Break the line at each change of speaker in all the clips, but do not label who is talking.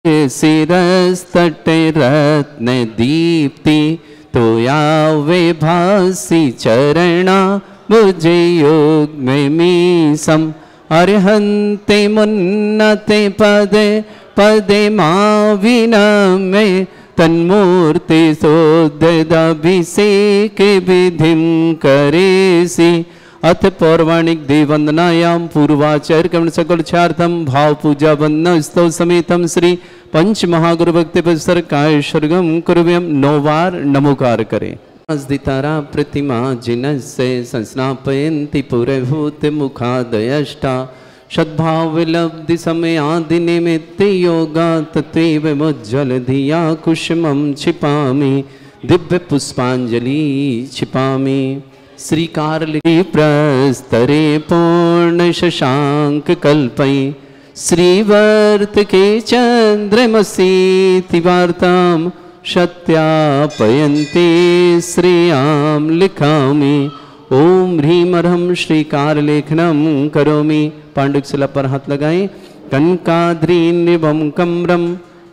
शिरस्तटे रत्न दीप्ति तोया वे भासी चरणा मुझे योग में मीसम अर्हन्ते मुन्नते पदे पदे माविनमे तन्मूर्ति सोद्यदभिषेक विधिं करेसि। अथ पौर्वाणिक देववंदनायां पूर्वाचार्य कर्ण सकलचार्थम भाव पूजा वंदना स्तव समेतम श्री पंच महागुरु भक्ति परिसर काय सर्गम कुर्व्यम 9 बार नमोकार करें। दितारा प्रतिमा जिनसे संस्नापयन्ति पुरभूत मुखादयष्टा सद्भाव विलब्धि समय आदि निमित्त योगा तत्व मुज्जल धिया कुसुमं छिपामि दिव्य पुष्पांजलि छिपामि। श्रीकारलिकी प्रस्तरे पूर्ण शशांक कल्पई श्रीवर्त के चंद्रमसी वार्ताम सत्यापयन्ते श्रियाम लिखामि। ओम ह्रीम अर्हम श्रीकार लेखनम करोमि। पांडुशिला पर हाथ लगाएं। कनकाद्रीनिभं कम्रम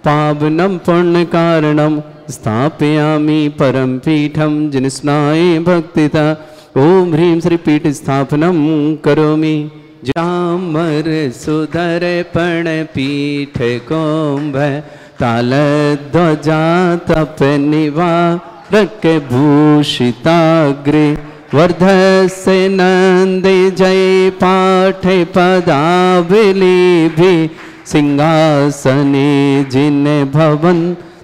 पावनम पुण्य कारणम स्थापयामि परम पीठम जिनस्नाय भक्तिता। ओम ह्रीम श्री पीठ स्थापनम करोमि। जामर सुधर पण पीठ कुंभ ताल ध्वजा तप निवारक भूषिताग्रे वर्धस्य नंदे जय पाठ पदावली सिंहासने जिन भवन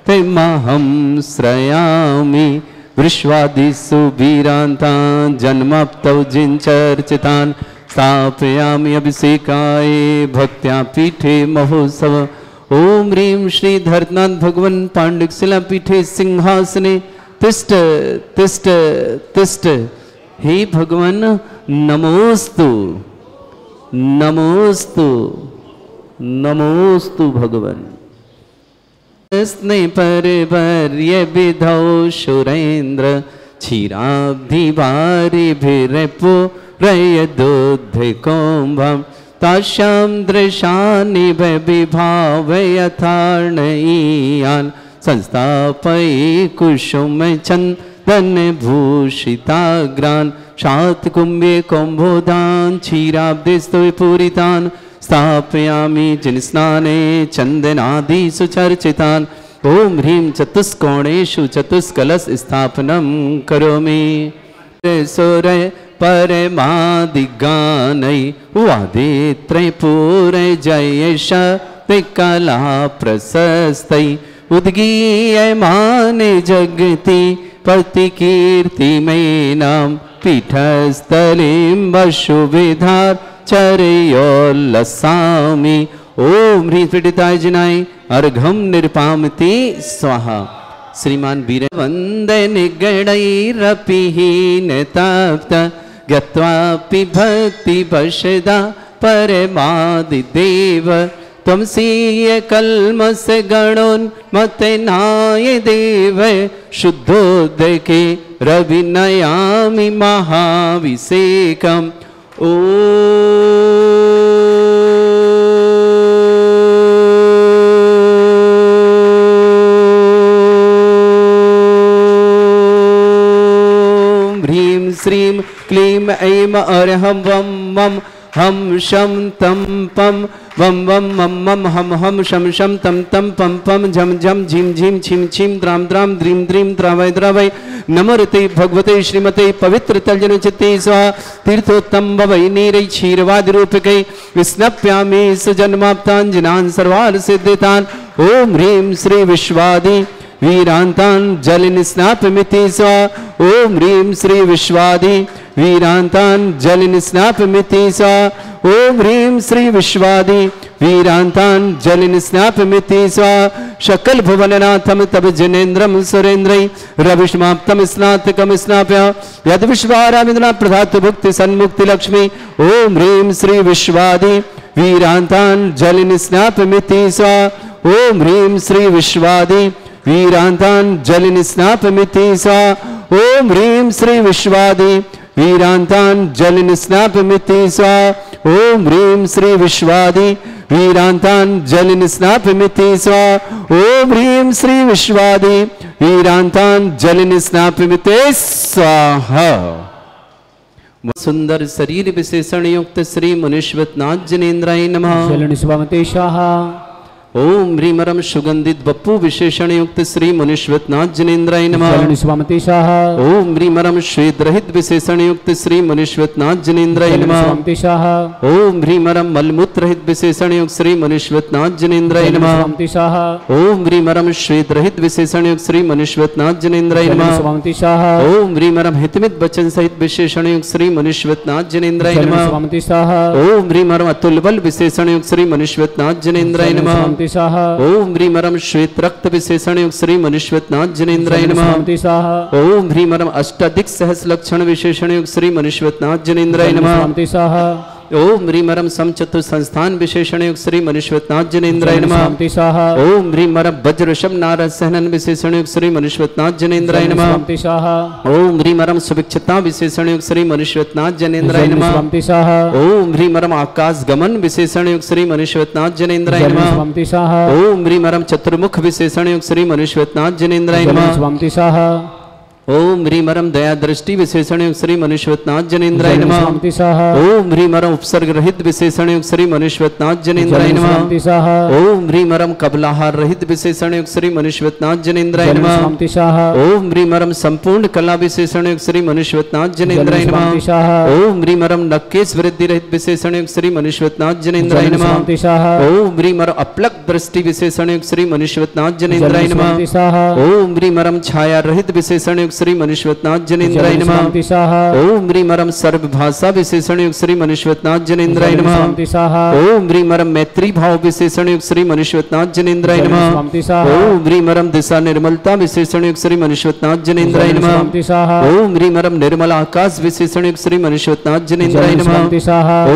ते महं श्रयामि। विश्वादिषु वीरान्तान् जन्माप्तौ जिनचर्चितान् स्थापयामि अभिषेकाय भक्त्या पीठे महोत्सव। ओम ह्रीं श्री धरनाथ भगवन् पांडुशिला पीठे सिंहासने तिष्ठ तिष्ठ तिष्ठ। हे भगवान नमोस्तु नमोस्तु नमोस्तु भगवान। स्ने परवर्य विधौ सुरेन्द्र क्षीराब्धि वारिभिरपो रयदोद्धकुम्भं तासां दृशानि विभावयथार्णयीयान् संस्थापयि कुसुमचन्दन भूषिताग्रान् शातकुम्भे कुम्भोदान् क्षीराब्धिस्तु पूरितान् स्थापयामि जिनस्नाने चन्दनादिषु चर्चितान्। ओम ह्रीं चतुष्कोणेषु चतुष्कलश स्थापनं करोमि। सूर्य परमादिगानै वादित्रयपूरे जयेश कला प्रशस्तै उद्गीयमाने जगति प्रतिकीर्तिमेनां पीठस्थलीं वसुविधार चरयोल्लसामि। ओम ह्रीं पीडिताय जिनाय अर्घम निर्पामति स्वाहा। श्रीमान वीर वंदे निगणैरपिहीन तप्त गत्वापि भक्ति वशदा परमादिदेव त्वमसीय कल्मष गणोन्मत्तनाय देव शुद्धोदके रविनयामि महाभिषेकम्। ह्रीं श्रीं क्लीं ऐं अर्हं वं वं हम शम तम पम वम वम मम मम हम हम शम शम तम तम पम पम झम झम झिम झिम छिम छिम द्राम द्राम द्रीम द्रीम द्रावय द्रावय नमोरते भगवते श्रीमते पवित्र तलजन चित्ते स्वाहा। तीर्थोत्तम भवै नीरै क्षीरवादि रूपकै विस्नप्यामि सुजन्माप्तान् जिनान् सर्वान् सिद्धितान्। ओम ह्रीं श्री विश्वादि वीरांतान् जलनिस्नापमिति स्वाहा। ओम ह्रीं श्री विश्वादि वीरांतान् जलनिस्नापमिति स्वाहा। ओम ह्रीं श्री विश्वादि वीरांतान् जलनिस्नापमिति स्वाहा। शकल भुवननाथम तब जनेन्द्रम सुरेन्द्रै रविष्माप्तम स्नातकम स्नाप्य यद विश्वारामिन्द्र प्रधातु भुक्ति सन्मुक्ति लक्ष्मी। ओम ह्रीं श्री विश्वादि वीरांतान् जलनिस्नापमिति स्वाहा। ओम ह्रीं श्री विश्वादि वीरांतान् जलनिस्नापमिति स्वाहा। ओम ह्रीं श्री विश्वादि वीरांतान् जलनिस्नापमिति स्वाहा। ओम ह्रीं श्री विश्वादि वीरांतांजलिं स्नापयमिति स्वा ओम ह्रीं श्री विश्वादि वीरांतांजलिं स्नापयमिति स्वाहा। सुंदर शरीर विशेषण युक्त श्री मुनीश्वरनाथ जनेन्द्राय नमः। ओम ह्रीमरम सुगंधित बप्पू विशेषण युक्त श्री मुनीश्वरनाथ जनेन्द्राय नमः। ओम ह्रीमरम श्वेत रहित विशेषण युक्त श्री मुनीश्वरनाथ जनेन्द्राय नमः। ओम ह्रीमरम मलमूत्र रहित विशेषण युक्त श्री मुनीश्वरनाथ जनेन्द्राय नमः। ओम ह्रीमरम श्वेत रहित विशेषण युक्त श्री मुनीश्वरनाथ जनेन्द्राय नमः। ओम ह्रीमरम हितमित वचन सहित विशेषण युक्त श्री मुनीश्वरनाथ जनेन्द्राय नमः। ओम ह्रीमरम अतुल बल विशेषण युक्त श्री मुनीश्वरनाथ जनेन्द्राय नमः। ओम ह्रीमरम श्वेत रक्त विशेषण युक्त श्री मुनीश्वरनाथ जनेन्द्राय नमः। ओम ह्रीमरम अष्टाधिक सहस लक्षण विशेषण युक्त श्री मुनीश्वरनाथ जनेन्द्राय नमः। ओम ह्रीमरम समचतुर संस्थान विशेषण युक्त श्री मुनीश्वरनाथ जनेन्द्राय नमः। ओम ह्रीमरम वज्रशम नारद सहनन विशेषण युक्त श्री मुनीश्वरनाथ जनेन्द्राय नमः। ओम ह्रीमरम सुभिक्षता विशेषण युक्त श्री मुनीश्वरनाथ जनेन्द्राय नमः। ओम ह्रीमरम आकाश गमन विशेषण युक्त श्री मुनीश्वरनाथ जनेन्द्राय नमः। ओम ह्रीमरम चतुर्मुख विशेषण युक्त श्री मुनीश्वरनाथ जनेन्द्राय नमः। ओम ह्रीमरम दया दृष्टि विशेषण युक्त श्री मुनीश्वरनाथ जनेन्द्राय नमः। ओम ह्रीमरम उपसर्ग रहित विशेषण युक्त श्री मुनीश्वरनाथ जनेन्द्राय नमः। ओम ह्रीमरम कबलाहार रहित विशेषण युक्त श्री मुनीश्वरनाथ जनेन्द्राय नमः। ओम ह्रीमरम संपूर्ण कला विशेषण युक्त श्री मुनीश्वरनाथ जनेन्द्राय नमः। ओम ह्रीमरम नक्केश वृद्धि रहित विशेषण युक्त श्री मुनीश्वरनाथ जनेन्द्राय नमः। ओम ह्रीमरम अपलक दृष्टि विशेषण युक्त श्री मुनीश्वरनाथ जनेन्द्राय नमः। ओम ह्रीमरम छाया रहित विशेषण युक्त श्री मुनीश्वरनाथ जनेन्द्राय नमः। ओम ह्रीमरम सर्वभाषा विशेषण युक्त श्री मुनीश्वरनाथ जनेन्द्राय नमः। ओम ह्रीमरम मैत्री भाव विशेषण युक्त श्री मुनीश्वरनाथ जनेन्द्राय नमः। ओम ह्रीमरम दिशा निर्मलता विशेषण युक्त श्री मुनीश्वरनाथ जनेन्द्राय नमः। ओम ह्रीमरम निर्मल आकाश विशेषण युक्त श्री मुनीश्वरनाथ जनेन्द्राय नमः।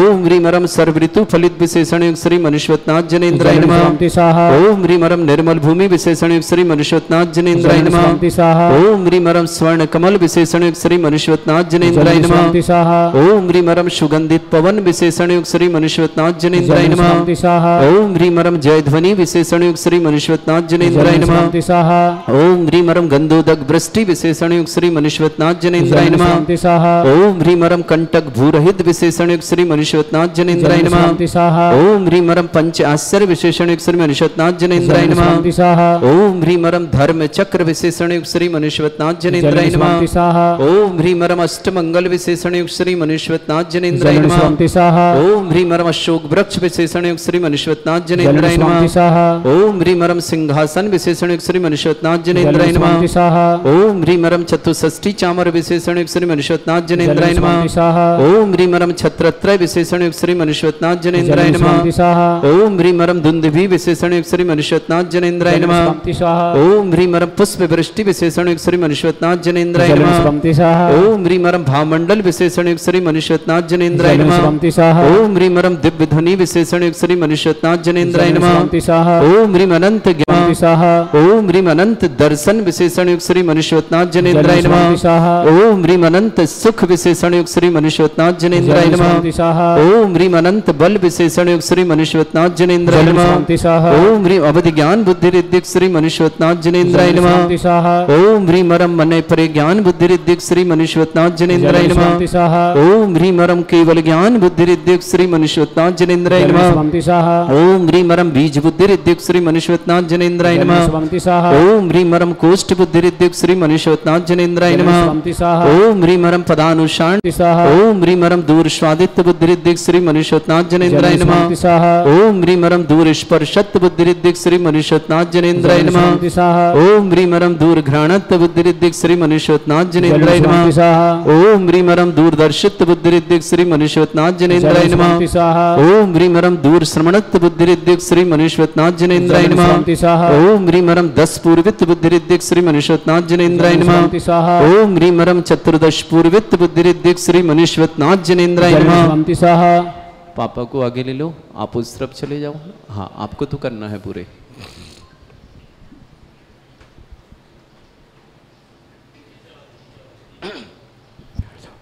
ओम ह्रीमरम सर्व ऋतु फलित विशेषण युक्त श्री मुनीश्वरनाथ जनेन्द्राय नमः। ओम ह्रीमरम निर्मल भूमि विशेषण युक्त श्री मुनीश्वरनाथ जनेन्द्राय नमः। ओम ह्रीमरम स्वर्ण कमल विशेषण युक्त श्री मुनीश्वरनाथ जनेन्द्राय नमः। ओम ह्रीमरम सुगंधित पवन विशेषण युक्त श्री मुनीश्वरनाथ जनेन्द्राय नमः। ओम ह्रीमरम जय ध्वनि विशेषण युक्त श्री मुनीश्वरनाथ जनेन्द्राय नमः। ओम ह्रीमरम गंधोदक वृष्टि विशेषण युक्त श्री मुनीश्वरनाथ जनेन्द्राय नमः। ओम ह्रीमरम कंटक भूरहित विशेषण युक्त श्री मुनीश्वरनाथ जनेन्द्राय नमः। ओम ह्रीमरम पंच आश्चर्य विशेषण युक्त श्री मुनीश्वरनाथ जनेन्द्राय नमः। ओम ह्रीमरम धर्म चक्र विशेषण युक्त श्री मुनीश्वरनाथ जनेन्द्राय नमः। ओम ह्रीमरम अष्टमंगल विशेषण युक्त श्री मुनीश्वरनाथ जनेन्द्राय नमः। ओम ह्रीमरम अशोक वृक्ष विशेषण युक्त श्री मुनीश्वरनाथ जनेन्द्राय नमः। ओम ह्रीमरम सिंहासन विशेषण युक्त श्री मुनीश्वरनाथ जनेन्द्राय नमः। ओम ह्रीमरम चतुष्षष्ठी चामर विशेषण युक्त श्री मुनीश्वरनाथ जनेन्द्राय नमः। ओम ह्रीमरम छत्रत्रय विशेषण युक्त श्री मुनीश्वरनाथ जनेन्द्राय नमः। ओम ह्रीमरम धुंधुभि विशेषण युक्त श्री मुनीश्वरनाथ जनेन्द्राय नमः। ओम ह्रीमरम पुष्प वृष्टि विशेषण युक्त श्री मुनीश्वरनाथ जनेन्द्राय नमः। ओम ह्रीमरम भामंडल विशेषण युक्त श्री मुनीश्वरनाथ जनेन्द्राय नमः। ओम ह्रीमरम दिव्य ध्वनि विशेषण युक्त श्री मुनीश्वरनाथ जनेन्द्राय नमः। ओम ह्रीम अनंत ज्ञान। ओम ह्रीम अनंत दर्शन विशेषण युक्त श्री मुनीश्वरनाथ जनेन्द्राय नमः। ओम ह्रीम अनंत सुख विशेषण युक्त श्री मुनीश्वरनाथ जनेन्द्राय नमः। ओम ह्रीम अनंत बल विशेषण युक्त श्री मुनीश्वरनाथ जनेन्द्राय नमः। ओम ह्रीम अवधि ज्ञान बुद्धि रिद्धिक श्री मुनीश्वरनाथ जनेन्द्राय नमः। ओम ह्रीमरम मन परे ज्ञान बुद्धि रिद्धिक श्री मुनीश्वरनाथ जनेन्द्राय नमः। ओम ह्रीमरम केवल ज्ञान बुद्धि रिद्धिक श्री मुनीश्वरनाथ जनेन्द्राय नमः। ओम ह्रीमरम बीज बुद्धि रिद्धिक श्री मुनीश्वरनाथ जनेन्द्राय नमः। ओम ह्रीमरम कोष्ठ बुद्धि रिद्धिक श्री मुनीश्वरनाथ जनेन्द्राय नमः। ओम ह्रीमरम पदानुषाण। ओम ह्रीमरम दूर स्वादित्य बुद्धि रिद्धिक श्री मुनीश्वरनाथ जनेन्द्राय नमः। ओम ह्रीमरम दूर स्पर्शत्व बुद्धि रिद्धिक श्री मुनीश्वरनाथ जनेन्द्राय नमः। ओम ह्रीमरम दूर घ्राणत्व बुद्धि रिद्धिक श्री मुनीश्वरनाथ जनेन्द्राय नमः। ओम ह्रीमरम दूरदर्शित्व बुद्धि रिद्धिक श्री मुनीश्वरनाथ जनेन्द्राय नमः। ओम ह्रीमरम दूर श्रवणत्व बुद्धि रिद्धिक श्री मुनीश्वरनाथ जनेन्द्राय नमः। ओम ह्रीमरम 10 पूर्वित बुद्धि रिद्धिक श्री मुनीश्वरनाथ जनेन्द्राय नमः। ओम ह्रीमरम चतुर्दश पूर्वित बुद्धि रिद्धिक श्री मुनीश्वरनाथ जनेन्द्राय नमः। पापा को आगे ले लो, आप उस तरफ चले जाओ। हाँ, आपको तो करना है पूरे।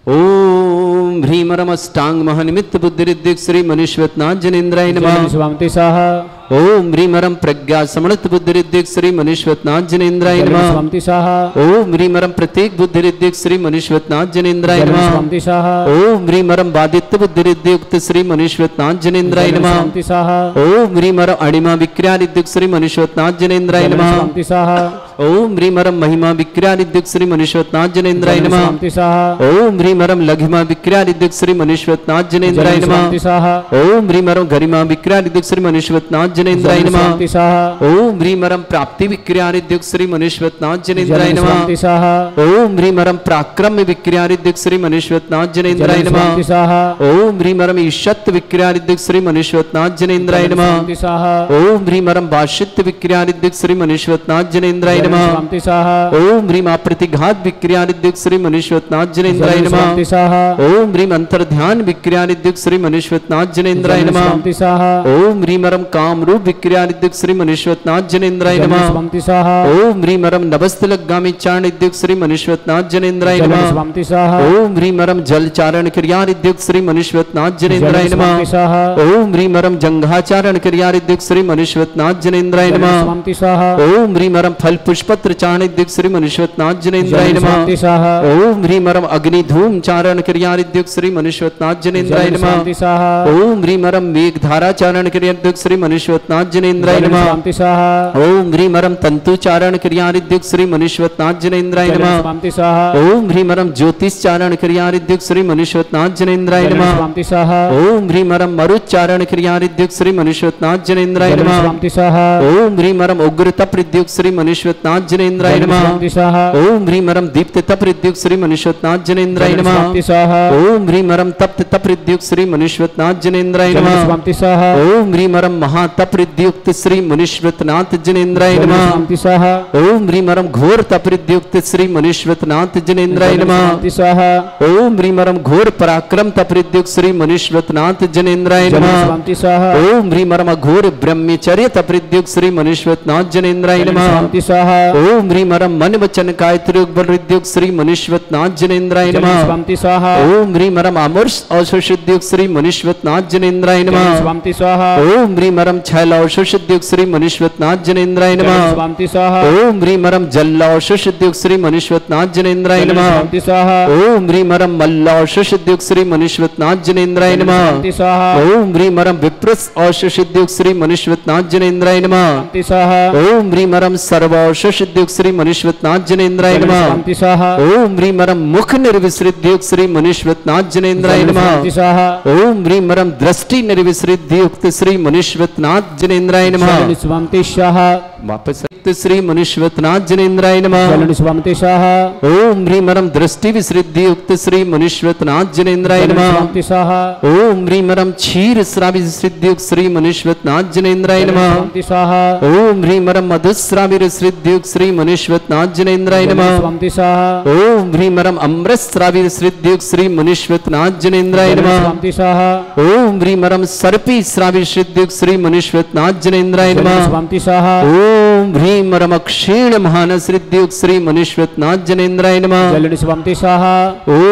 ओम ह्रीमरम अष्टांग महानिमित्त बुद्धिरिद्धिक श्री मनीश्वतनाथ जनेन्द्राय नमः।
स्वामी साहा
ओम ह्रीमरम प्रज्ञा समृत बुद्धिरिद्धिक श्री मनीश्वतनाथ जनेन्द्राय नमः।
स्वामी साहा
ओम ह्रीमरम प्रत्येक बुद्धिरिद्धिक श्री मनीश्वतनाथ जनेन्द्राय नमः।
स्वामी साहा
ओम ह्रीमरम बादित्य बुद्धिरिद्धियुक्त श्री मनीश्वतनाथ जनेन्द्राय नमः।
स्वामी साहा
ओम ह्रीमरम अणिमा विक्रियारिद्धिक श्री मनीश्वतनाथ जनेन्द्राय नमः।
स्वामी साहा
ओम ह्रीमरम महिमा विक्रियारिद्धिक श्री मनीश्वतनाथ जनेन्द्राय नमः।
स्वामी साहा
ओम ह्रीमरम लघिमा विक्रियारिद्धिक श्री मनीश्वतनाथ जनेन्द्राय नमः।
स्वामी साहा
ओम ह्रीमरम गरिमा विक्रियारिद्धिक श्री मनीश्वतनाथ जनेन्द्राय नमः।
स्वामी साहा
ओम ह्रीमरम प्राप्ति विक्रियारिद्धिक श्री मनीश्वतनाथ जनेन्द्राय नमः।
स्वामी साहा
ओम ह्रीमरम पराक्रम विक्रियारिद्धिक श्री मनीश्वतनाथ जनेन्द्राय नमः।
स्वामी साहा
ओम ह्रीमरम ईशत्व विक्रियारिद्धिक श्री मनीश्वतनाथ जनेन्द्राय नमः।
स्वामी साहा
ओम ह्रीमरम भाषित्व विक्रियारिद्धिक श्री मनीश्वतनाथ जनेन्द्राय नमः।
स्वामी साहा
ओम ह्रीम प्रतिघात विक्रियारिद्धिक श्री मनीश्वतनाथ जनेन्द्राय नमः।
स्वामी साहा
ओम ह्रीम अंतर्ध्यान विक्रियारिद्धिक श्री मनीश्वतनाथ जनेन्द्राय नमः।
स्वामी साहा
ओम ह्रीमरम कामरूप विक्रियारिद्धिक श्री मनीश्वतनाथ जनेन्द्राय नमः।
स्वामी साहा
ओम ह्रीमरम नभस्थलगामी चारणिद्युक्त श्री मनीश्वतनाथ जनेन्द्राय नमः।
स्वामी साहा
ओम ह्रीमरम जल चारण क्रियारिद्युक्त श्री मनीश्वतनाथ जनेन्द्राय नमः।
स्वामी साहा
ओम ह्रीमरम जंघाचारण क्रियारिद्युक्त श्री मनीश्वतनाथ जनेन्द्राय नमः।
स्वामी साहा
ओम ह्रीमरम फल पुष्पत्र चारणिद्युक्त श्री मनीश्वतनाथ जनेन्द्राय नमः।
स्वामी साहा
ओम ह्रीमरम अग्नि धूम चारण क्रियारिद्युक्त श्री मनीश्वतनाथ जनेन्द्राय नमः।
स्वामी साहा
ओम ह्रीमरम मेघधारा चारण क्रियारिद्युक्त श्री मनीश्वतनाथ जनेन्द्राय नमः।
स्वामी साहा
ओम ह्रीमरम तंतु चारण क्रियारिद्युक्त श्री मनीश्वतनाथ जनेन्द्राय नमः।
स्वामी साहा
ओम ह्रीमरम ज्योतिष चारण क्रियारिद्युक्त श्री मनीश्वतनाथ जनेन्द्राय नमः।
स्वामी साहा
ओम ह्रीमरम मरुच्चारण क्रियारिद्युक्त श्री मनीश्वतनाथ जनेन्द्राय नमः।
स्वामी साहा
ओम ह्रीमरम उग्र तपरिद्युक्त श्री मनीश्वतनाथ जनेन्द्राय नमः।
स्वामी साहा
ओम ह्रीमरम दीप्त तपरिद्युक्त श्री मनीश्वतनाथ जनेन्द्राय नमः।
स्वामी साहा
ओम ह्रीमरम तप्त तपरिद्युक्त श्री मनीश्वतनाथ जनेन्द्राय नमः।
स्वामी साहा
ओम ह्रीमरम महातपरिद्युक्त श्री मनीश्वतनाथ जनेन्द्राय नमः।
स्वामी साहा
ओम ह्रीमरम घोर तपरिद्युक्त श्री मनीश्वतनाथ जनेन्द्राय नमः।
स्वामी साहा
ओम ह्रीमरम घोर पराक्रम तपरिद्युक्त श्री मनीश्वतनाथ जनेन्द्राय नमः।
स्वामी साहा
ओम ह्रीमरम घोर ब्रह्मचर्य तपरिद्युक्त श्री मनीश्वतनाथ जनेन्द्राय नमः।
स्वामी साहा
ओम ह्रीमरम मन वचन कायत्रुक्त श्री मनीश्वतनाथ जनेन्द्राय नमः।
स्वामी साहा
ओम ह्रीमरम अमृष औषधियुक्त श्री मनीश्वतनाथ जनेन्द्राय नमः।
स्वामी साहा
ओम ह्रीमरम छैल औषधियुक्त श्री मनीश्वतनाथ जनेन्द्राय नमः।
स्वामी साहा
ओम ह्रीमरम जल औषधियुक्त श्री मनीश्वतनाथ जनेन्द्राय नमः।
स्वामी साहा
ओम ह्रीमरम मल्ल औषधियुक्त श्री मनीश्वतनाथ जनेन्द्राय नमः।
स्वामी साहा
ओम ह्रीमरम विप्रस औषधियुक्त श्री मनीश्वतनाथ जनेन्द्राय नमः।
स्वामी साहा
ओम ह्रीमरम सर्व औषधियुक्त श्री मनीश्वतनाथ जनेन्द्राय नमः।
स्वामी साहा
ओम ह्रीमरम मुख निर्विसृद्युक्त श्री मनीश्वतनाथ जनेन्द्राय नमः।
स्वामी साहा
ओम ह्रीमरम दृष्टि निर्विसृद्युक्त श्री मनीश्वतनाथ जनेन्द्राय नमः।
स्वामी साहा
वापस श्री मनीश्वतनाथ जनेन्द्राय नमः।
स्वामी साहा
ओम ह्रीमरम दृष्टि विसृद्युक्त श्री मनीश्वतनाथ जनेन्द्राय नमः।
स्वामी साहा
ओम ह्रीमरम क्षीर श्रावि विसृद्युक्त श्री मनीश्वतनाथ जनेन्द्राय नमः।
स्वामी साहा
ओम ह्रीमरम मधुस्रावि विसृद्युक्त श्री मनीश्वतनाथ जनेन्द्राय नमः।
स्वामी साहा
ओम ह्रीमरम अमृत श्रावि विसृद्युक्त श्री मनीश्वतनाथ जनेन्द्राय नमः।
स्वामी साहा
ओम ह्रीमरम सर्पी श्रावि विसृद्युक्त श्री मनीश्वतनाथ जनेन्द्राय नमः।
स्वामी साहा
ओम ह्रीमरम क्षीण महानसृद्युक्त श्री मनीश्वतनाथ जनेन्द्राय नमः।
स्वामी साहा
ओम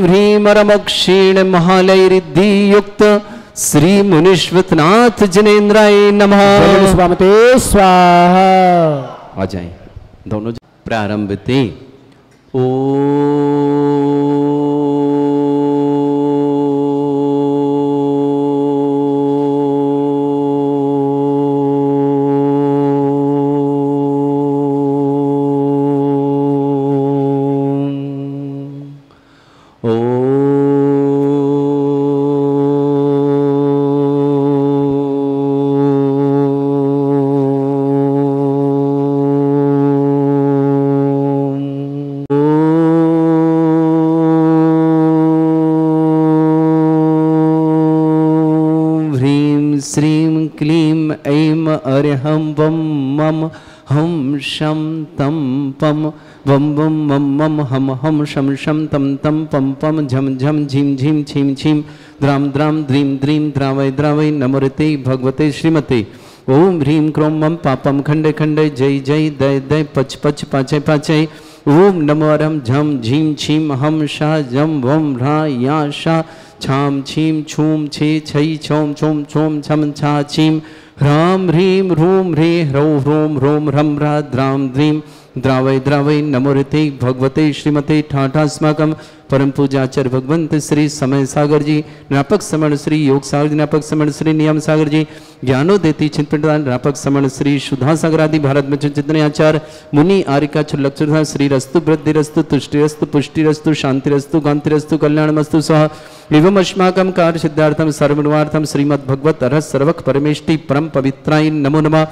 ह्रीमरम क्षीण महालयरिद्धियुक्त श्री मनीश्वतनाथ जनेन्द्राय नमः।
स्वामी स्वाहा
आ जाए दोनों प्रारंभ ते ओ अरहं वम मम हम शम तम पम वम वम मम मम हम शम शम तम तम पम पम झम झम झीम झीम छीम छीम द्राम द्राम द्रीम द्रीम द्रावय द्रावय नमोते भगवते श्रीमते ओम ह्रीं क्रोम मम पापम खंडे खंडे जय जय दय दय पच पच पाचय पाचय ओम नमो अरहम झम झीम छीम हम शाह जम वम ह्रा या शाह छाम छीम छूम छे छई छोम छोम छोम छम छा छीम ह्राम ह्रीम ह्रूम ह्रे ह्रौ ह्रोम ह्रोम ह्रम ह्रा द्राम द्रीम द्रावय द्रावय नमोरते भगवते श्रीमते ठाठास्माकम परम पूजाचार्य भगवंत श्री समय सागर जी, निरापक समण श्री योग सागर जी, निरापक समण श्री नियम सागर जी, ज्ञानोदेती चिंतन निरापक समण श्री सुधा सागर आदि भारत में चिंतन आचार्य मुनि आरिका लक्षण श्री रस्तु वृद्धि रस्तु तुष्टि रस्तु पुष्टि रस्तु शांति रस्तु कांति रस्तु कल्याणमस्तु स्वाहा एवं अस्माकं कार्य सिद्धार्थम सर्वनिवार्थम श्रीमद् भगवत अरहत सर्वक परमेष्टि परम पवित्राय नमो नमः।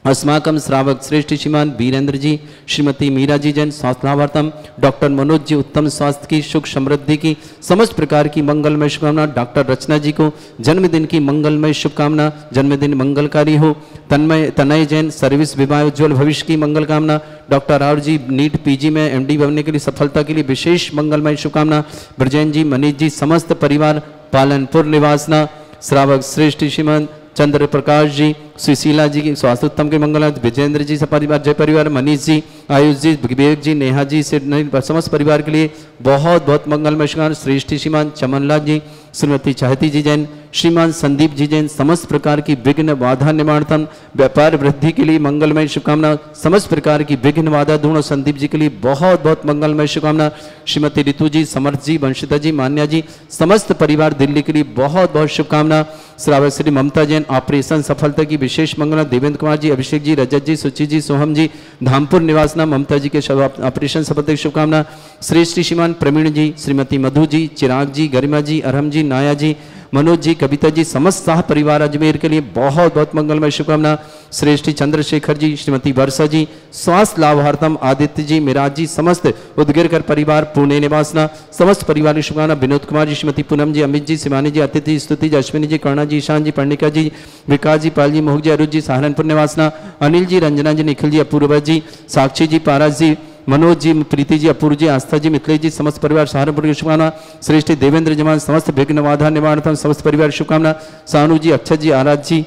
अस्माकं श्रावक श्रेष्ठ श्रीमान वीरेंद्र जी, श्रीमती मीरा जी जैन स्वास्थ्य लाभार्थम, डॉक्टर मनोज जी उत्तम स्वास्थ्य की सुख समृद्धि की समस्त प्रकार की मंगलमय शुभकामना, डॉक्टर रचना जी को जन्मदिन की मंगलमय शुभकामना, जन्मदिन मंगलकारी हो, तनय जैन सर्विस विवाह उज्ज्वल भविष्य की मंगल कामना, doctor Rao ji NEET PG में एमडी बनने के लिए सफलता के लिए विशेष मंगलमय शुभकामना, ब्रजेन जी मनीष जी समस्त परिवार पालनपुर निवासना, श्रावक श्रेष्ठ श्रीमान चंद्र प्रकाश जी, सुशीला जी की स्वास्थ्य उत्तम के मंगल, विजेंद्र जी से परिवार जय परिवार, मनीष जी, आयुष जी, विवेक जी, नेहा जी से समस्त परिवार के लिए बहुत बहुत मंगलमय शुभकामना, श्रेष्ठ श्रीमान चमनलाल जी, श्रीमती चाहती जी जैन, श्रीमान संदीप जी जैन समस्त प्रकार की विघ्न बाधा निवारणार्थम व्यापार वृद्धि के लिए मंगलमय शुभकामना, समस्त प्रकार की विघ्न बाधा दूर संदीप जी के लिए बहुत बहुत मंगलमय शुभकामना, श्रीमती ऋतु जी, समर्थ जी, वंशिता जी, मान्या जी समस्त परिवार दिल्ली के लिए बहुत बहुत शुभकामना, श्रावक श्री ममता जैन ऑपरेशन सफलता की विशेष मंगला, देवेंद्र कुमार जी, अभिषेक जी, रजत जी, सुचि जी, सोहम जी धामपुर निवासना ममता जी के ऑपरेशन सफलता की शुभकामना, श्रेष्ठ श्रीमान प्रवीण जी, श्रीमती मधु जी, चिराग जी, गरिमा जी, अरहम जी, नाया जी, मनोज जी, कविता जी समस्त साह परिवार अजमेर के लिए बहुत बहुत मंगलमय शुभकामना, श्रेष्ठी चंद्रशेखर जी, श्रीमती वर्षा जी स्वास्थ्य लाभार्थम, आदित्य जी, मिराज जी समस्त उदगिरकर परिवार पुणे निवासना समस्त परिवार की शुभकामना, विनोद कुमार जी, श्रीमती पूनम जी, अमित जी, शिवानी जी, अतिथि स्तुति जी, अश्विनी जी, कर्णा जी, ईशान जी, पर्णिका जी, विकास जी, पाल जी, मोहक जी, अरुज जी सहारनपुर निवासना, अनिल जी, रंजना जी, निखिल जी, अपूर्वा जी, साक्षी जी, पारस जी, मनोज जी, प्रीति जी, अपूर्व जी, आस्था जी, मिथिलेश जी समस्त परिवार सहारनपुर की शुभकामना, श्रेष्ठ देवेंद्र जमान समस्त विघ्न बाधा निवारणार्थम समस्त परिवार शुभकामना, सानू जी, अक्षत जी, आराध जी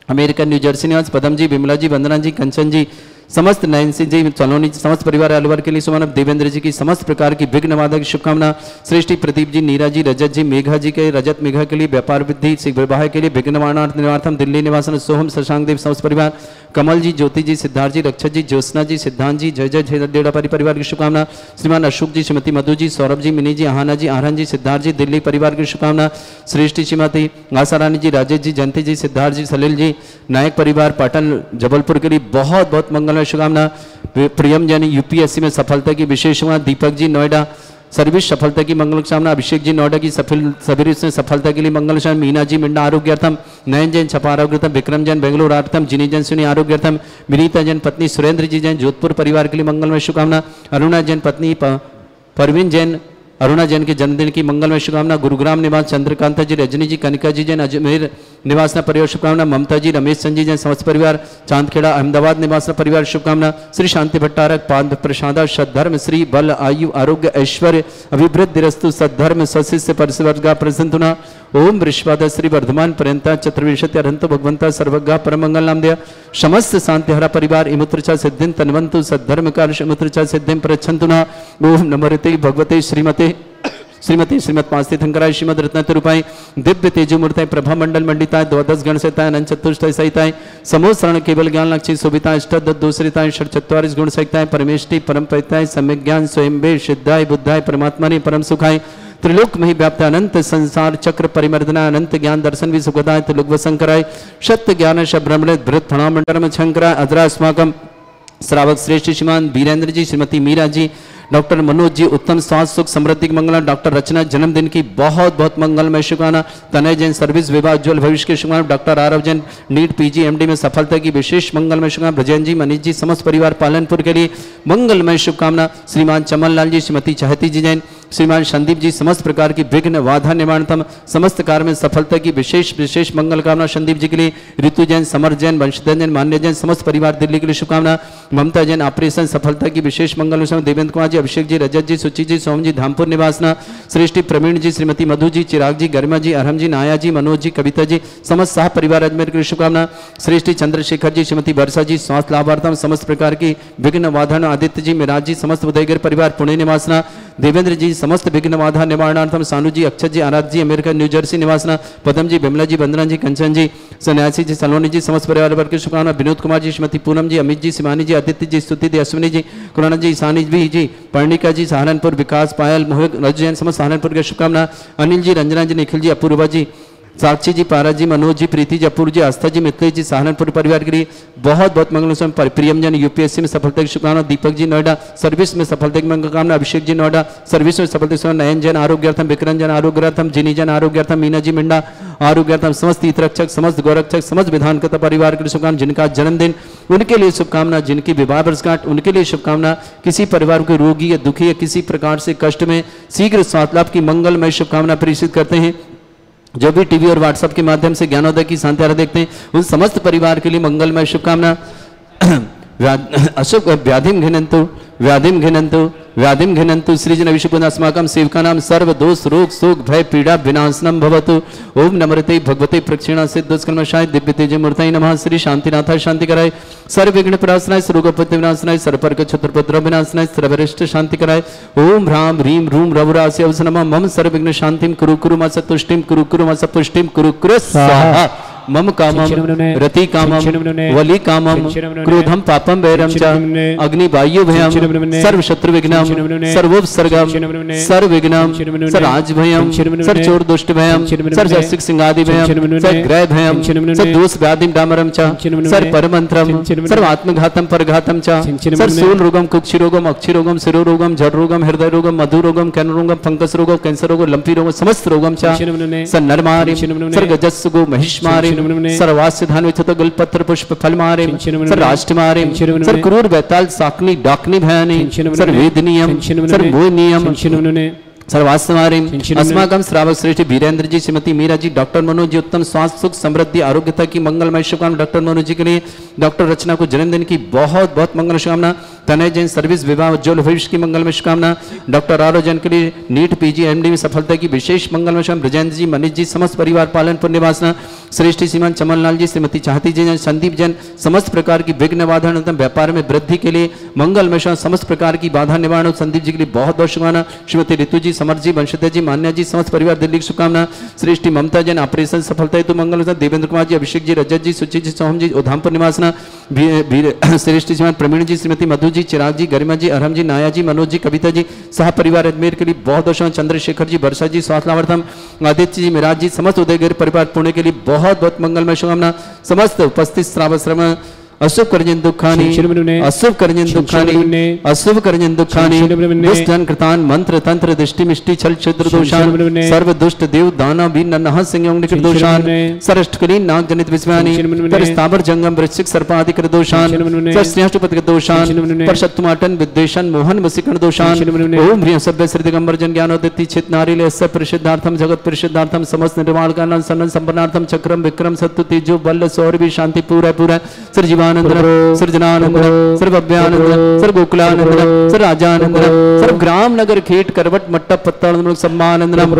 अमेरिका न्यू जर्सी निवास, पदम जी, विमला जी, वंदना जी, कंचन जी समस्त नैन्सी जी, सलोनी जी समस्त परिवार अलवर के लिए सुमानव, देवेंद्र जी की समस्त प्रकार की विघ्न बाधा की शुभकामना, श्रेष्ठी प्रदीप जी, नीरा जी, रजत जी, मेघा जी के रजत मेघा के लिए व्यापार वृद्धि शीघ्र विवाह के लिए विघ्न निवार्थम दिल्ली निवासन सोहम शशांक देव समस्त परिवार, कमल जी, ज्योति जी, सिद्धार्थ जी, रक्षत जी, ज्योत्सना जी, सिद्धांत जी, जय जय डेढ़ापारी परिवार की शुभकामना, श्रीमान अशोक जी, श्रीमती मधु जी, सौरभ जी, मिनी जी, आहाना जी, आरहन जी, सिद्धार्थ जी दिल्ली परिवार की शुभकामना, श्रेष्ठी श्रीमती आसारानी जी, राजेश जी, जयंती जी, सिद्धार्थ जी, सलील जी, नायक परिवार पाटन जबलपुर के लिए बहुत बहुत मंगलमय शुभकामना, प्रियम जैन यूपीएससी में सफलता की विशेष शुभकामना, दीपक जी नोएडा सर्विस सफलता की मंगल कामना, अभिषेक जी नोएडा की सर्विस में सफलता के लिए मंगल कामना, मीना जी मिंडा आरोग्यार्थम, नयन जैन छपा आरोग्यर्थम, विक्रम जैन बेंगलुरु आरोग्यर्थम, जिनी जैन सुनी आरोग्यार्थम, विनीता जैन पत्नी सुरेंद्र जी जैन जोधपुर परिवार के लिए मंगलमय शुभकामना, अरुणा जैन पत्नी परवीन जैन अरुणा जैन के जन्मदिन की मंगलमय शुभकामना, गुरुग्राम निवास चंद्रकांता जी, रजनी जी, कनिका जी जैन अजमेर निवासना परिवार शुभकामना, ममता जी, रमेश चंद जी जैन समस्त परिवार चांदखेड़ा अहमदाबाद निवासना परिवार शुभकामना, श्री शांति भट्टारक पाद प्रसादा सद्धर्म श्री बल आयु आरोग्य ऐश्वर्य अभिवृद्धि रस्तु सद्धर्म सशिष्य परिसवर्गा प्रसन्ना, ओम वृषभाद श्री वर्धमान पर्यंता चतुर्विशति अरहंतो भगवंता सर्वज्ञा परमंगल नामदेय समस्त शांति हरा परिवार इमुत्रचा सिद्धिं तन्वंतु सद्धर्म कार्य इमुत्रचा सिद्धिं प्रच्छन्तुना, ओम नमोरते भगवते श्रीमते श्रीमती श्रीमद पांचती थंकराय श्रीमद रत्नतरूपाय दिव्य तेजोमूर्ताय प्रभा मंडल मंडिताय द्वादश गण सहिताय अनंत चतुष्टय सहिताय समूह शरण केवल ज्ञान लक्ष्मी शोभिताय अष्टद दूसरिताय षट चत्वारिश गुण सहिताय परमेष्टि परम परिताय सम्यक ज्ञान स्वयं वे सिद्धाय बुद्धाय परमात्मा परम सुखाय त्रिलोक में व्याप्त अनंत संसार चक्र परिमर्दना अनंत ज्ञान दर्शन भी सुखदाय त्रिलोक वसंकराय सत्य ज्ञान शब्रमृत भृत फणामंडलम शंकराय अद्रा अस्माकम श्रावक श्रेष्ठ श्रीमान वीरेंद्र जी, श्रीमती मीरा जी, डॉक्टर मनोज जी उत्तम स्वास्थ्य सुख समृद्धि की मंगला, डॉक्टर रचना जन्मदिन की बहुत बहुत मंगलमय शुभकामना, तनय जैन सर्विस विवाह उज्ज्वल भविष्य की शुभकामना, doctor Aarav Jain NEET PG MD में सफलता की विशेष मंगलमय शुभकामना, ब्रजेन जी, मनीष जी समस्त परिवार पालनपुर के लिए मंगलमय शुभकामना, श्रीमान चमन लाल जी, श्रीमती चाहती जी जैन, श्रीमान संदीप जी समस्त प्रकार की विघ्न बाधा निवारणतम समस्त कार्य में सफलता की विशेष विशेष मंगल कामना संदीप जी के लिए। ऋतु जैन, समर जैन, वंशधर जैन, मान्य जैन समस्त परिवार दिल्ली के लिए शुभकामना। ममता जैन ऑपरेशन सफलता की विशेष मंगल। देवेंद्र कुमार जी, अभिषेक जी, रजत जी, सुचि जी, सोम जी, धामपुर निवासना, श्रेष्ठी प्रवीण जी, श्रीमती मधु जी, चिराग जी, गरिमा जी, अरहम जी, नाया जी, मनोज जी, कविता जी समस्त सह परिवार अजमेर के लिए शुभकामना। श्रेष्ठी चंद्रशेखर जी, श्रीमती वर्षा जी स्वास्थ्य लाभार्थम समस्त प्रकार की विघ्न बाधा। आदित्य जी, मिराज जी समस्त उदयगिर परिवार पुणे निवासना। देवेंद्र जी समस्त विघ्न बाधा निवारणार्थम। सानू जी, अक्षत जी, आराध जी अमेरिका न्यू जर्सी निवासना। पदम जी, बिमला जी, वंदना जी, कंचन जी, सन्यासी जी, सलोनी जी समस्त परिवार वर्ग की शुभकामना। विनोद कुमार जी, श्रीमती पूनम जी, अमित जी, शिवानी जी, आदित्य जी, स्तुति जी, अश्विनी जी, कुराना जी, ईशानी जी, पर्णिका जी, सहारनपुर, विकास, पायल, मोहित, रज जैन समस्त सहारनपुर की शुभकामना। अनिल जी, रंजना जी, निखिल जी, अपूर्वा जी, साक्षी जी, पारा जी, मनोज जी, प्रीति जी, अपूर्व जी, आस्था जी, मित्र जी सहारनपुर परिवार के लिए बहुत बहुत मंगल। प्रियमजन यूपीएससी में सफलता की शुभकामना। दीपक जी नोएडा सर्विस में सफलता की मंगलकामना। अभिषेक जी नोएडा सर्विस में सफलता की। नयन जन आरोग्यार्थम, विक्रम जन आरोग्यार्थम, जिनी जन आरोग्यार्थम, मीना जी मिंडा आरोग्यार्थम, समस्त हितरक्षक, समस्त गौरक्षक, समस्त विधानकर्ता परिवार के लिए शुभकामना। जिनका जन्मदिन उनके लिए शुभकामना, जिनकी विवाह वर्षगांठ उनके लिए शुभकामना। किसी परिवार को रोगी या दुखी या किसी प्रकार से कष्ट में शीघ्र स्वास्थ्य लाभ की मंगलमय शुभकामना प्रेषित करते हैं। जो भी टीवी और व्हाट्सएप के माध्यम से ज्ञानोदय की शांति देखते हैं उन समस्त परिवार के लिए मंगलमय शुभकामना। अशोक व्याधिम घिनंतु व्याधिम घिनंतु व्याधिम घिनंतु सृजन विशुकुन अस्माकं सेवकानां सर्व दोष रोग शोक भय पीड़ा विनाशनम भवतु। ओम नमृते भगवते प्रक्षिणा सिद्धस्कर्मशाय दिव्य तेज मूर्तये नमः। श्री शांतिनाथाय शांति कराय, सर्व विघ्न प्रणाशनाय, सर्वोपत्ति विनाशनाय, सर्वपर्क छत्रपद्र विनाशनाय, सर्वरिष्ट शांति कराय। ओम ह्राम ह्रीम रूम रवरास्य अवस नमः। मम सर्व विघ्न शांतिम कुरु कुरु मा सतुष्टिम कुरु कुरु मा सपुष्टिम कुरु कुरु स्वाहा। मम कामम रति कामम वली कामम क्रोधम पापम वैरम च अग्नि वायु भयम सर्व शत्रु विघ्नम सर्वोपसर्गम सर्व विघ्नम सराज भयम सर चोर दुष्ट भयम सर जसिक सिंगादि भयम सर ग्रह भयम सर दोष व्याधिम डामरम च सर परमंत्रम सर्व आत्मघातम परघातम च सर सूल रोगम कुक्षि रोगम अक्षि रोगम शिरो रोगम जड़ रोगम हृदय रोगम मधु रोगम कैन रोगम फंगस रोगम कैंसर रोगम लंपी रोगम समस्त रोगम च सर नरमारि सर गजस्सु गो महिष्मारि सर्वास्य धान विचत गलपत्र पुष्प फल मारे सर राष्ट्र मारे सर क्रूर बैताल साकनी डाकनी भयानी सर वेदनियम सर मोहनियम सर्वास्मारे अस्माकं श्रावक श्रेष्ठ वीरेंद्र जी, श्रीमती मीरा जी, डॉक्टर मनोज जी उत्तम स्वास्थ्य सुख समृद्धि आरोग्यता की मंगलमय शुभकामना। डॉक्टर मनोज जी के लिए डॉक्टर रचना को जन्मदिन की बहुत बहुत मंगल शुभकामना। तनय जैन सर्विस विवाह उज्ज्वल भविष्य की मंगलमय शुभकामना। डॉक्टर आरो जैन के लिए नीट पीजी एमडी में सफलता की विशेष मंगलमय शुभकामना। ब्रजेंद्र जी, मनीष जी समस्त परिवार पालनपुर निवासना। श्रेष्ठ श्रीमान चमनलाल जी, श्रीमती चाहती जी, संदीप जैन समस्त प्रकार की विघ्न बाधा व्यापार में वृद्धि के लिए मंगलमय समस्त प्रकार की बाधा निवारण संदीप जी के लिए बहुत बहुत शुभकामना। श्रीमती ऋतु जी, समर जी, वंशधर जी, मान्या जी समस्त परिवार दिल्ली की शुभकामना। श्रेष्ठी ममता जैन ऑपरेशन सफलता हेतु मंगल। देवेंद्र कुमार जी, अभिषेक जी, रजत जी, सुचि जी, सोहम जी उधामपुर निवासना। श्रेष्ठ श्रीमान प्रवीण जी, श्रीमती मधु जी, चिराग जी, गरिमा जी, अरहम जी, नाया जी, मनोज जी, कविता जी सह परिवार अजमेर के लिए बहुत बहुत। चंद्रशेखर जी, वर्षा जी स्वास्थ्य लाभार्थम। आदित्य जी, मिराज जी समस्त उदयगिर परिवार पुणे के लिए बहुत बहुत मंगलमय शुभकामना। समस्त उपस्थित श्रावश्रम अशुभ करजन दुखानी अशुभ करजन दुखानी अशुभ करजन दुखानी दुष्ट जन कृतान मंत्र तंत्र दृष्टि मिष्टि छल छिद्र दोषान सर्व दुष्ट देव दाना भी नन्हा सिंह दोषान सरष्टकलीन नाग जनित विस्मानी पर स्थावर जंगम वृश्चिक सर्पाधिक दोषान श्रेष्ठपति दोषान पर शत्रुमाटन विद्वेषण मोहन वसिकण दोषान ओम ह्रीं सभ्य श्री दिगंबर जन ज्ञानोदिति चित नारी ले परिषदार्थम जगत परिषदार्थम समस्त निर्माण का सन्न संपन्नार्थम चक्रम विक्रम सत्तु तेजो बल सौर भी शांति पूरा पूरा सर सृजनानंद सर्वभ्यानंद सर्वगोकुलानंद सर्वराजानंद सर्वग्राम नगर खेट करवट मट्टा पत्ता सम्मानंदनम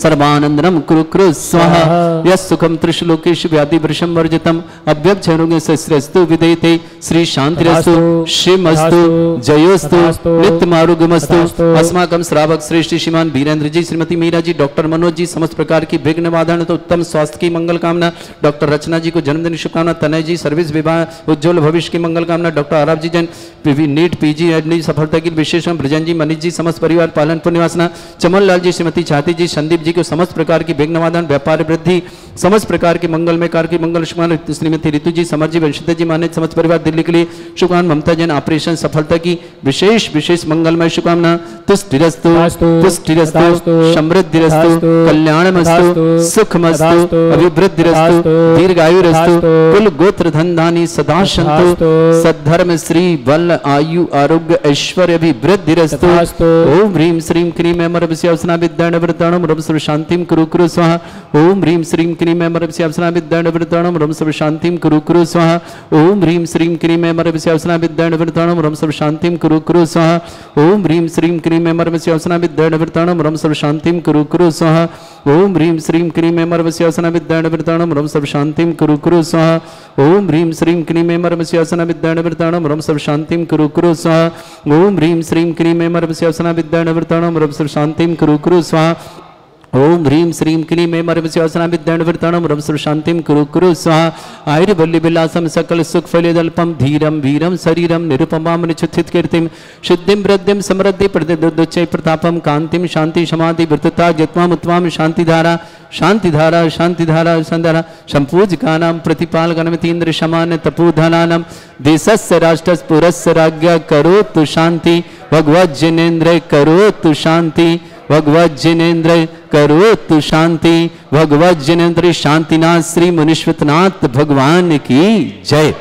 सर्वानंदनम कुरु कुरु स्वाहा यस सुखम त्रिशलोकेश व्याधि वृषम वर्जितम अभ्यक्षरोगे सस्रस्तु विदेते श्री शांतिरस्तु शिवमस्तु जयोस्तु नित्यमारोग्यमस्तु। अस्माकं श्रावक श्रेष्ठ श्रीमान वीरेंद्र जी, श्रीमती मीरा जी, डॉक्टर मनोज जी समस्त प्रकार की विघ्न बाधा तो उत्तम स्वास्थ्य की मंगल कामना। डॉक्टर रचना जी को जन्मदिन शुभकामना। तनय जी सर्विस विवाह उज्ज्वल भविष्य की मंगल कामना। डॉक्टर आराब जी जैन नीट पीजी एडनी सफलता की विशेष। ब्रजन जी, मनीष जी समस्त परिवार पालनपुर निवासना। चमन लाल जी, श्रीमती चाहती जी, संदीप जी को समस्त प्रकार की विघ्न बाधा व्यापार वृद्धि समस्त प्रकार के मंगलमय कार्य की मंगल शुभकामना। श्रीमती ऋतु जी, समर जी, वंशिता जी, मान्य समस्त परिवार दिल्ली के लिए शुभकामना। ममता जैन ऑपरेशन सफलता की विशेष विशेष मंगलमय शुभकामना। तुष्टिरस्तु तुष्टिरस्तु समृद्धिरस्तु कल्याणमस्तु सुखमस्तु अभिवृद्धिरस्तु दीर्घायुरस्तु कुल गोत्र धन धानी सदा शंतु सद्धर्म श्री बल आयु आरोग्य ऐश्वर्य अभिवृद्धिरस्तु ओम ह्रीं श्रीं क्रीं अमरवस्यावसना विद्याणवृताणं रम सर्व शांतिं कुरु कुरु स्वाहा ओम ह्रीं श्रीं क्रीं अमरवस्यावसना विद्याणवृताणं रम सर्व शांतिं कुरु कुरु स्वाहा ओम ह्रीं श्रीं क्रीं अमरवस्यावसना विद्याणवृताणं रम सर्व शांतिं कुरु कुरु स्वाहा ओम ह्रीं श्रीं क्रीं अमरवस्यावसना विद्याणवृताणं रम सर्व शांतिं कुरु कुरु स्वाहा ओम ह्रीं श्रीं क्रीं अमरवस्यावसना विद्याणवृताणं रम सर्व शांतिं कुरु कुरु स्वाहा ओम ह्रीं श्रीं क्रीं अमरवस्यावसना विद्याणवृताणं रम सर्व शांतिं कुरु कुरु स्वाहा ओम ह्रीं श्रीं क्रीं अमरवस्यावसना विद्याणवृताणं रम सर्व शांतिं कुरु कुरु स्वाहा ओम ह्रीं श्रीं क्लीं मरवस्यावसना विद्याणवृताणं रम सर्व शांतिं कुरु कुरु स्वाहा आयुर्वल्ली विलासम सकल सुख फलिदल्पम धीरम वीरम शरीरम निरुपमाम निचित कीर्तिम शुद्धिं वृद्धिं समृद्धि प्रतिदुच्चै प्रतापम कांतिम शांति समाधि वृत्तता जत्वाम उत्वाम शांतिधारा शांतिधारा शांतिधारा संधारा संपूजकानां प्रतिपाल गणमतीन्द्र शमान तपोधनानां देशस्य राष्ट्रस्य पुरस्य राज्ञा करोतु शांति भगवत जिनेन्द्र करोतु शांति भगवत जिनेन्द्र करोतु शांति भगवत जिनेन्द्र शांतिनाथ श्री मुनीश्वरनाथ भगवान की जय।